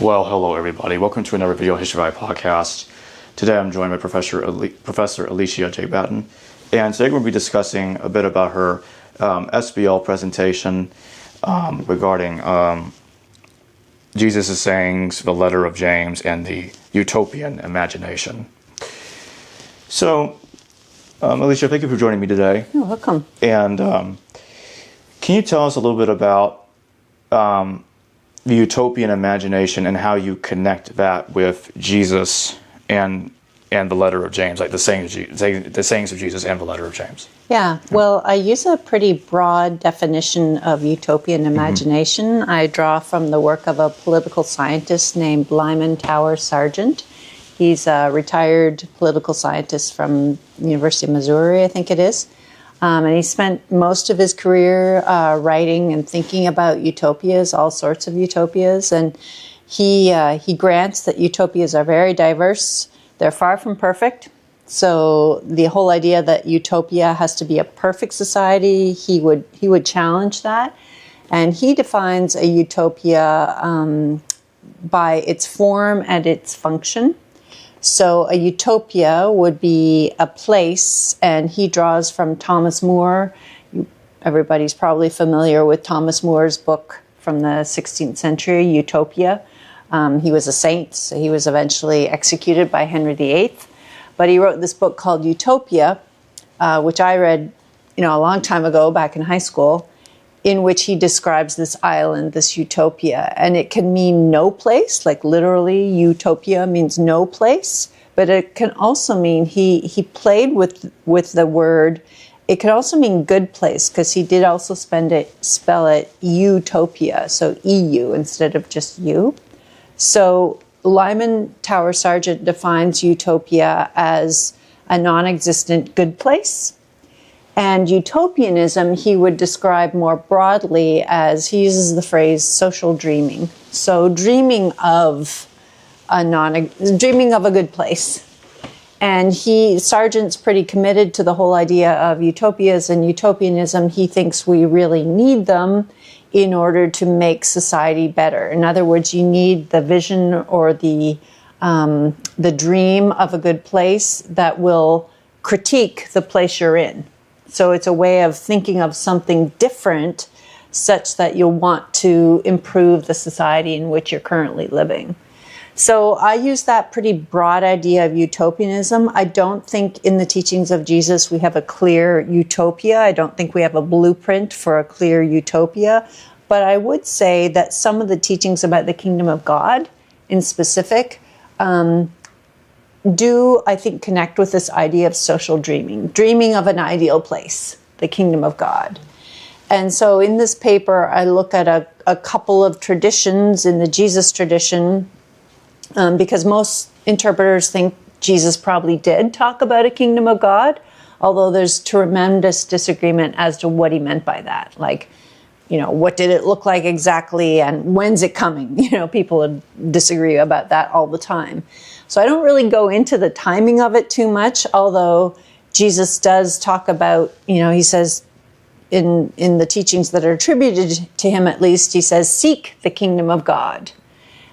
Well, hello everybody. Welcome to another video HVSBL podcast. Today I'm joined by Professor Alicia J. Batten, and today we'll be discussing a bit about her SBL presentation regarding Jesus' sayings, the letter of James, and the utopian imagination. So, Alicia, thank you for joining me today. You're welcome. And can you tell us a little bit about the utopian imagination and how you connect that with Jesus and the letter of James, like the sayings of Jesus and the letter of James? Yeah, well, I use a pretty broad definition of utopian imagination. I draw from the work of a political scientist named Lyman Tower Sargent. He's a retired political scientist from the University of Missouri, I think it is. And he spent most of his career writing and thinking about utopias, all sorts of utopias. And he grants that utopias are very diverse. They're far from perfect. So the whole idea that utopia has to be a perfect society, he would challenge that. And he defines a utopia by its form and its function. So a utopia would be a place, and he draws from Thomas More. Everybody's probably familiar with Thomas More's book from the 16th century, Utopia. He was a saint, so he was eventually executed by Henry VIII. But he wrote this book called Utopia, which I read, a long time ago, back in high school, in which he describes this island, this utopia. And it can mean no place, like literally utopia means no place. But it can also mean, he played with the word, it could also mean good place, because he did also spell it utopia, so EU instead of just U. So Lyman Tower Sargent defines utopia as a non-existent good place. And utopianism, he would describe more broadly as, he uses the phrase social dreaming. So dreaming of a good place. And Sargent's pretty committed to the whole idea of utopias and utopianism. He thinks we really need them in order to make society better. In other words, you need the vision or the dream of a good place that will critique the place you're in. So it's a way of thinking of something different such that you'll want to improve the society in which you're currently living. So I use that pretty broad idea of utopianism. I don't think in the teachings of Jesus we have a clear utopia. I don't think we have a blueprint for a clear utopia. But I would say that some of the teachings about the kingdom of God in specific do, I think, connect with this idea of social dreaming of an ideal place, the kingdom of God. And so in this paper, I look at a couple of traditions in the Jesus tradition, because most interpreters think Jesus probably did talk about a kingdom of God, although there's tremendous disagreement as to what he meant by that. Like, what did it look like exactly, and when's it coming? People disagree about that all the time. So I don't really go into the timing of it too much, although Jesus does talk about, he says in the teachings that are attributed to him at least, he says, seek the kingdom of God.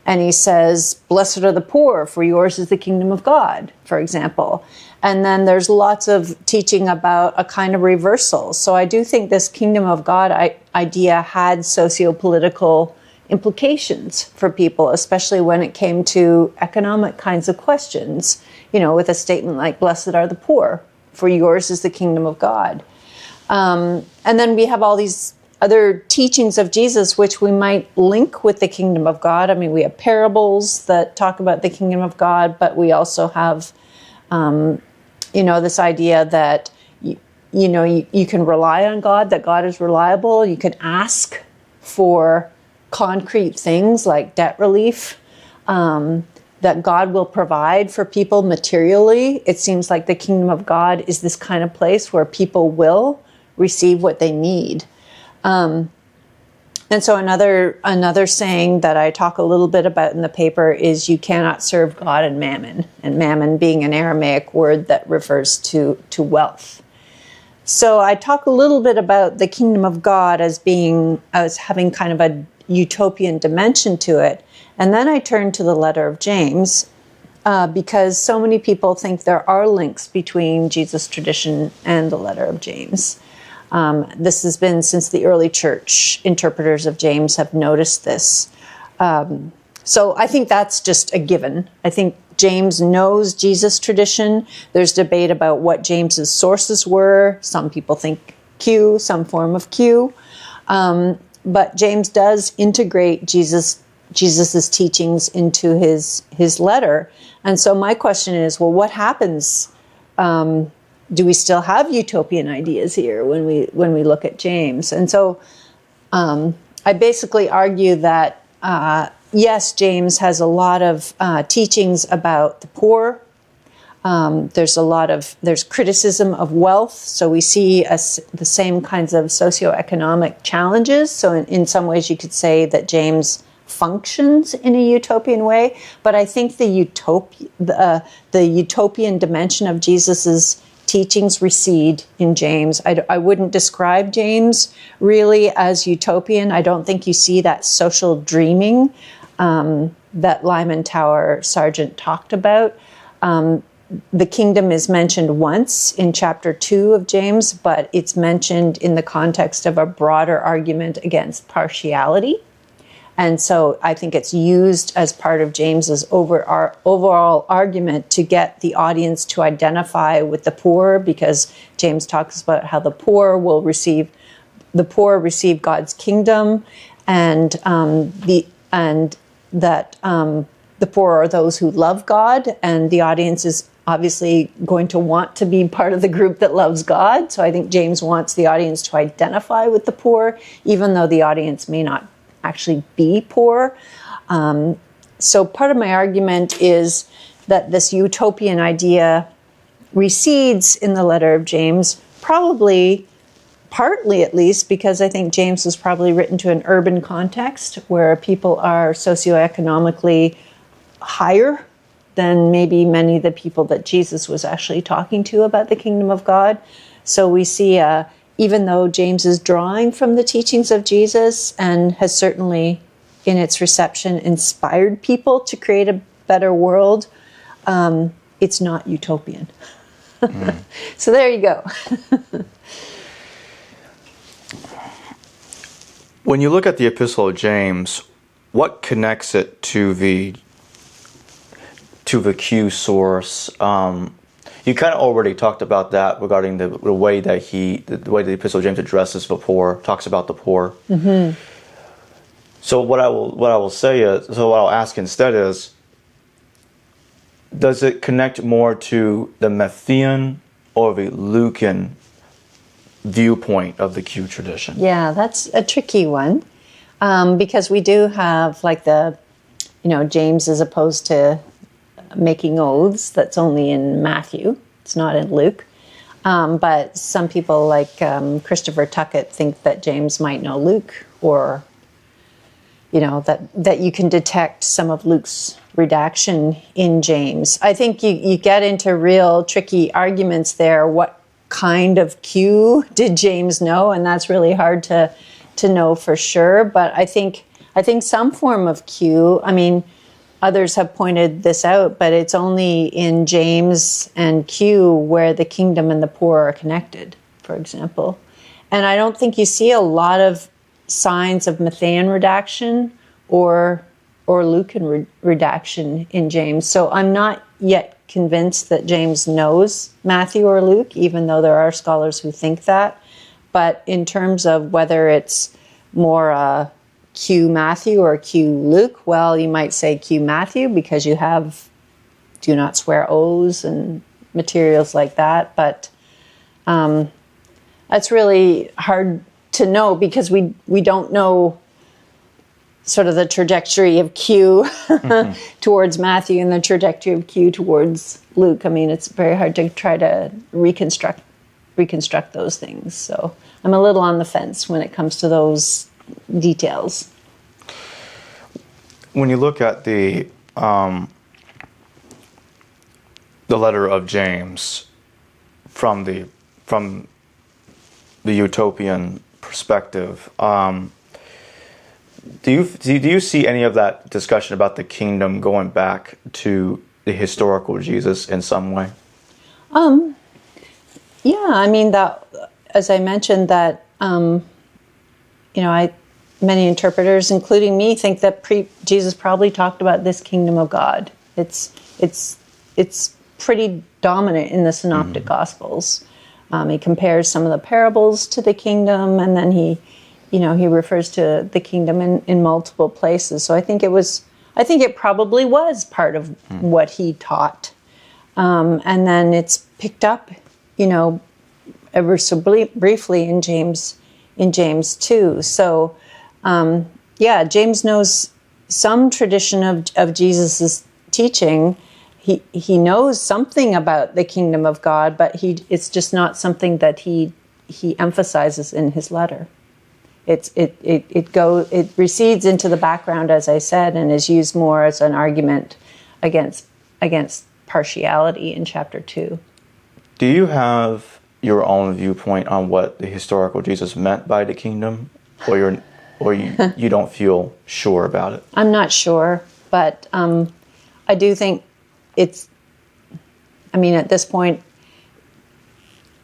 And he says, blessed are the poor, for yours is the kingdom of God, for example. And then there's lots of teaching about a kind of reversal. So I do think this kingdom of God idea had socio-political implications for people, especially when it came to economic kinds of questions, with a statement like, blessed are the poor, for yours is the kingdom of God. And then we have all these other teachings of Jesus which we might link with the kingdom of God. I mean, we have parables that talk about the kingdom of God, but we also have, this idea that, you can rely on God, that God is reliable. You can ask for concrete things like debt relief, that God will provide for people materially. It seems like the kingdom of God is this kind of place where people will receive what they need. And so another saying that I talk a little bit about in the paper is you cannot serve God and mammon being an Aramaic word that refers to wealth. So I talk a little bit about the kingdom of God as having kind of a utopian dimension to it. And then I turned to the letter of James because so many people think there are links between Jesus' tradition and the letter of James. This has been since the early church. Interpreters of James have noticed this. So I think that's just a given. I think James knows Jesus' tradition. There's debate about what James's sources were. Some people think Q, some form of Q. But James does integrate Jesus's teachings into his letter. And so my question is, well, what happens? Do we still have utopian ideas here when we look at James? And so I basically argue that yes, James has a lot of teachings about the poor. There's criticism of wealth. So we see the same kinds of socioeconomic challenges. So in some ways you could say that James functions in a utopian way. But I think the utopian dimension of Jesus's teachings recede in James. I wouldn't describe James really as utopian. I don't think you see that social dreaming that Lyman Tower Sargent talked about. The kingdom is mentioned once in chapter 2 of James, but it's mentioned in the context of a broader argument against partiality. And so I think it's used as part of James's overall argument to get the audience to identify with the poor, because James talks about how the poor receive God's kingdom, and that the poor are those who love God, and the audience is obviously going to want to be part of the group that loves God. So I think James wants the audience to identify with the poor, even though the audience may not actually be poor. So part of my argument is that this utopian idea recedes in the letter of James, probably, partly at least, because I think James was probably written to an urban context where people are socioeconomically higher than maybe many of the people that Jesus was actually talking to about the kingdom of God. So we see, even though James is drawing from the teachings of Jesus and has certainly, in its reception, inspired people to create a better world, it's not utopian. So there you go. When you look at the Epistle of James, what connects it to the Q source? You kind of already talked about that regarding the way that the Epistle of James addresses the poor, talks about the poor. Mm-hmm. So what I'll ask instead is, does it connect more to the Matthean or the Lucan viewpoint of the Q tradition? Yeah, that's a tricky one, because we do have James as opposed to making oaths. That's only in Matthew. It's not in Luke. But some people like Christopher Tuckett think that James might know Luke, or that you can detect some of Luke's redaction in James. I think you get into real tricky arguments there. What kind of Q did James know? And that's really hard to know for sure. But I think some form of Q. I mean, others have pointed this out, but it's only in James and Q where the kingdom and the poor are connected, for example. And I don't think you see a lot of signs of Matthean redaction or Lucan redaction in James. So I'm not yet convinced that James knows Matthew or Luke, even though there are scholars who think that. But in terms of whether it's more Q Matthew or Q Luke, well, you might say Q Matthew because you have do not swear oaths and materials like that. But that's really hard to know because we don't know sort of the trajectory of Q towards Matthew and the trajectory of Q towards Luke. I mean, it's very hard to try to reconstruct those things. So I'm a little on the fence when it comes to those details. When you look at the letter of James from the utopian perspective, do you see any of that discussion about the kingdom going back to the historical Jesus in some way? Yeah, I mean that, as I mentioned, that many interpreters, including me, think that Jesus probably talked about this kingdom of God. It's pretty dominant in the Synoptic Gospels. He compares some of the parables to the kingdom, and then he refers to the kingdom in multiple places. So I think it probably was part of what he taught, and then it's picked up, ever so briefly in James 2. So James knows some tradition of Jesus's teaching. He knows something about the kingdom of God, but it's just not something that he emphasizes in his letter. It recedes into the background, as I said, and is used more as an argument against partiality in chapter 2. Do you have your own viewpoint on what the historical Jesus meant by the kingdom, or you don't feel sure about it? I'm not sure, but I do think at this point,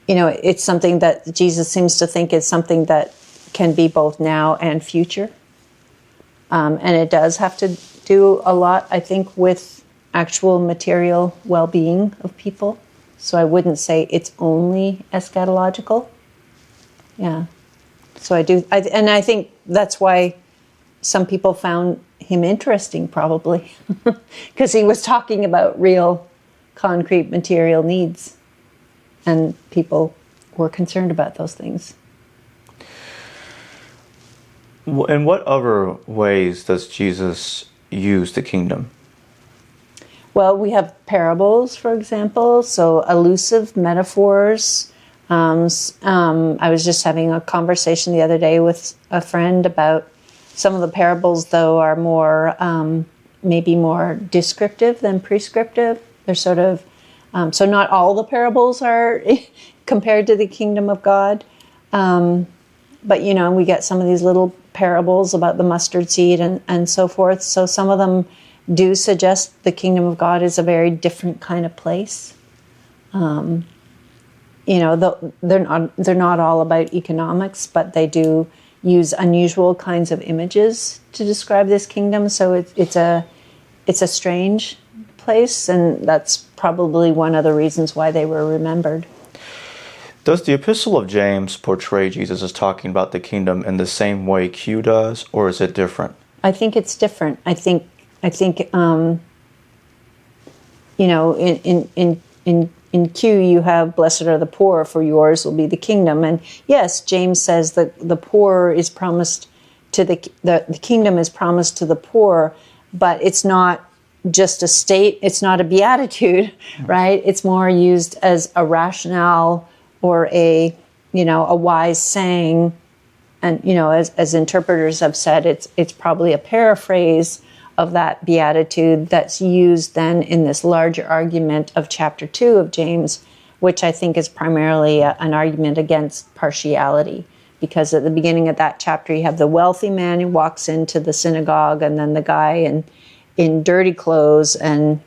it's something that Jesus seems to think is something that can be both now and future. And it does have to do a lot, I think, with actual material well-being of people. So I wouldn't say it's only eschatological. Yeah. So I think that's why some people found him interesting, probably, because he was talking about real, concrete material needs, and people were concerned about those things. In what other ways does Jesus use the kingdom? Well, we have parables, for example, so elusive metaphors. I was just having a conversation the other day with a friend about some of the parables, though, are more, maybe more descriptive than prescriptive. They're sort of, so not all the parables are compared to the kingdom of God. But, we get some of these little parables about the mustard seed and so forth. So some of them do suggest the kingdom of God is a very different kind of place. They're not all about economics, but they do use unusual kinds of images to describe this kingdom. So it's a strange place, and that's probably one of the reasons why they were remembered. Does the Epistle of James portray Jesus as talking about the kingdom in the same way Q does, or is it different? I think it's different. I think in Q you have blessed are the poor, for yours will be the kingdom. And yes, James says that the poor is promised to the kingdom is promised to the poor, but it's not just a state. It's not a beatitude, right? It's more used as a rationale or a wise saying. And, as interpreters have said, it's probably a paraphrase of that beatitude that's used then in this larger argument of chapter 2 of James, which I think is primarily an argument against partiality. Because at the beginning of that chapter, you have the wealthy man who walks into the synagogue, and then the guy in dirty clothes, and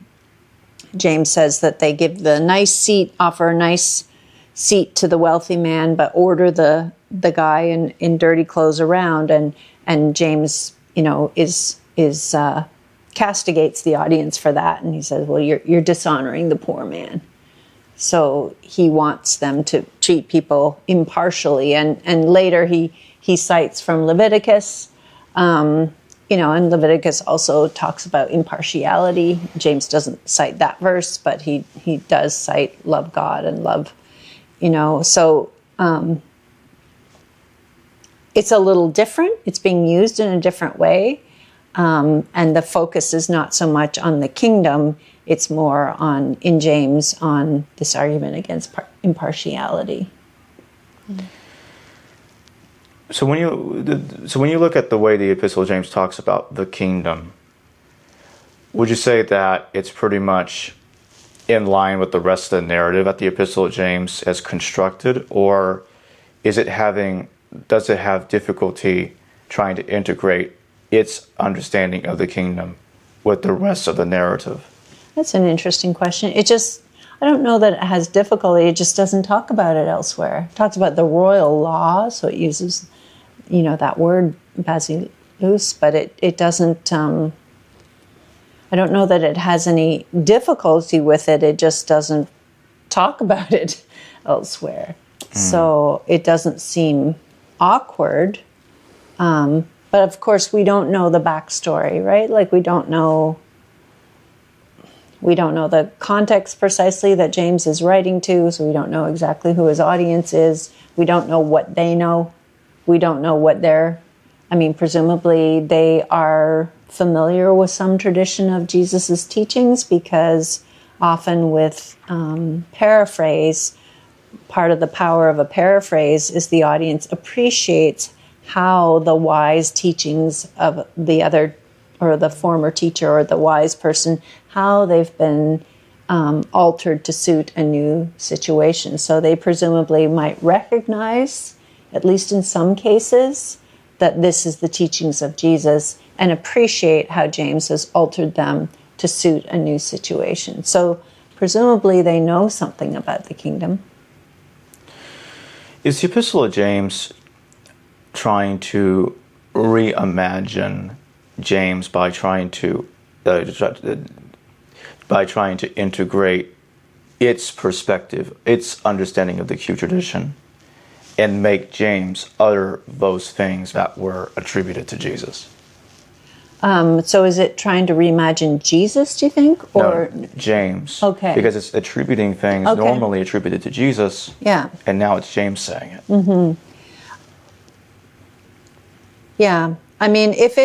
James says that they give offer a nice seat to the wealthy man, but order the guy in dirty clothes around, and James, castigates the audience for that, and he says, well, you're dishonoring the poor man. So he wants them to treat people impartially, and later he cites from Leviticus, and Leviticus also talks about impartiality. James doesn't cite that verse, but he does cite love God and love, so it's a little different. It's being used in a different way. And the focus is not so much on the kingdom, it's more in James, on this argument against impartiality. So when you look at the way the Epistle of James talks about the kingdom, would you say that it's pretty much in line with the rest of the narrative that the Epistle of James has constructed, or does it have difficulty trying to integrate its understanding of the kingdom with the rest of the narrative? That's an interesting question. I don't know that it has difficulty. It just doesn't talk about it elsewhere. It talks about the royal law, so it uses, that word basileus, but it doesn't. I don't know that it has any difficulty with it. It just doesn't talk about it elsewhere. So it doesn't seem awkward. But of course, we don't know the backstory, right? Like we don't know the context precisely that James is writing to, so we don't know exactly who his audience is. We don't know what they know. We don't know what presumably they are familiar with some tradition of Jesus's teachings, because often with paraphrase, part of the power of a paraphrase is the audience appreciates how the wise teachings of the other, or the former teacher, or the wise person, how they've been altered to suit a new situation. So they presumably might recognize, at least in some cases, that this is the teachings of Jesus, and appreciate how James has altered them to suit a new situation. So presumably they know something about the kingdom. Is the Epistle of James trying to reimagine James by trying to integrate its perspective, its understanding of the Q tradition, and make James utter those things that were attributed to Jesus? So is it trying to reimagine Jesus, do you think? Or No, James. Okay. Because it's attributing things normally attributed to Jesus. Yeah. And now it's James saying it. Mm-hmm. Yeah. If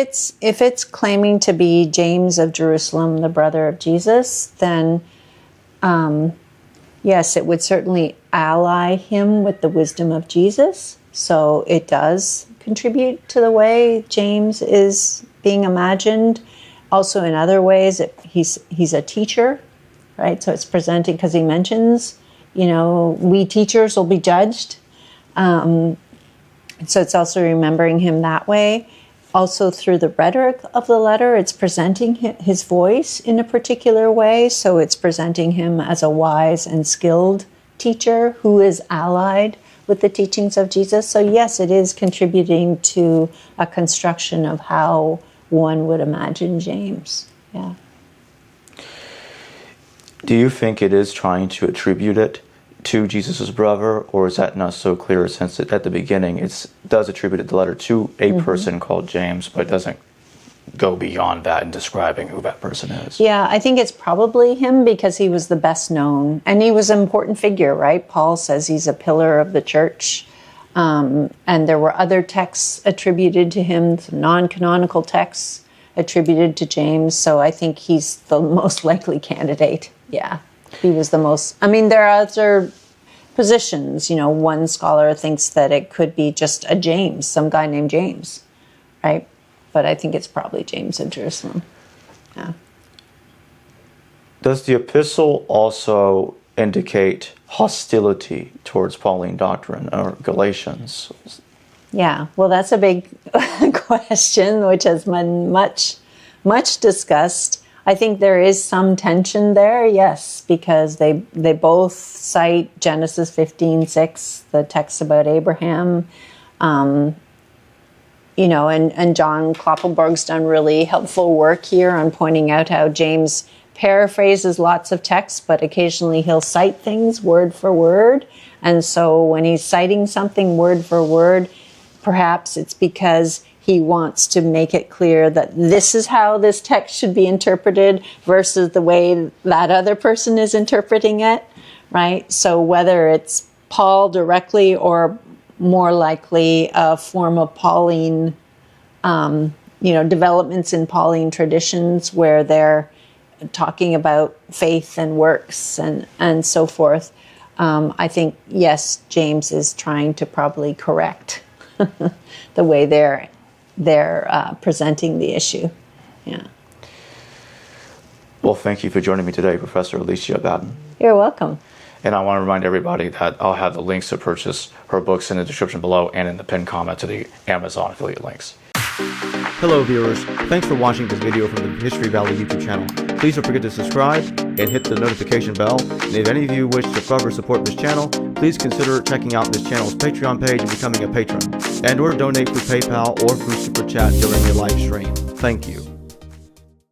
it's claiming to be James of Jerusalem, the brother of Jesus, then yes, it would certainly ally him with the wisdom of Jesus. So it does contribute to the way James is being imagined. Also in other ways, he's a teacher, right? So it's presenting, because he mentions, we teachers will be judged. So it's also remembering him that way. Also through the rhetoric of the letter, it's presenting his voice in a particular way. So it's presenting him as a wise and skilled teacher who is allied with the teachings of Jesus. So yes, it is contributing to a construction of how one would imagine James. Yeah. Do you think it is trying to attribute it to Jesus' brother, or is that not so clear, since at the beginning it does attribute the letter to a person called James, but it doesn't go beyond that in describing who that person is? Yeah, I think it's probably him, because he was the best known, and he was an important figure, right? Paul says he's a pillar of the church, and there were other texts attributed to him, some non-canonical texts attributed to James, so I think he's the most likely candidate. Yeah, he was the most. There are other positions. One scholar thinks that it could be just a James, some guy named James, right? But I think it's probably James of Jerusalem. Yeah. Does the epistle also indicate hostility towards Pauline doctrine or Galatians? Yeah, well, that's a big question, which has been much discussed. I think there is some tension there, yes, because they both cite Genesis 15:6, the text about Abraham. And John Kloppenborg's done really helpful work here on pointing out how James paraphrases lots of texts, but occasionally he'll cite things word for word. And so when he's citing something word for word, perhaps it's because he wants to make it clear that this is how this text should be interpreted versus the way that other person is interpreting it, right? So whether it's Paul directly or more likely a form of Pauline, developments in Pauline traditions where they're talking about faith and works and so forth. I think, yes, James is trying to probably correct the way they're presenting the issue. Yeah. Well, thank you for joining me today, Professor Alicia Batten. You're welcome. And I want to remind everybody that I'll have the links to purchase her books in the description below and in the pinned comment to the Amazon affiliate links. Hello viewers, thanks for watching this video from the History Valley YouTube channel. Please don't forget to subscribe and hit the notification bell. And if any of you wish to further support this channel, please consider checking out this channel's Patreon page and becoming a patron, and or donate through PayPal or through Super Chat during your live stream. Thank you.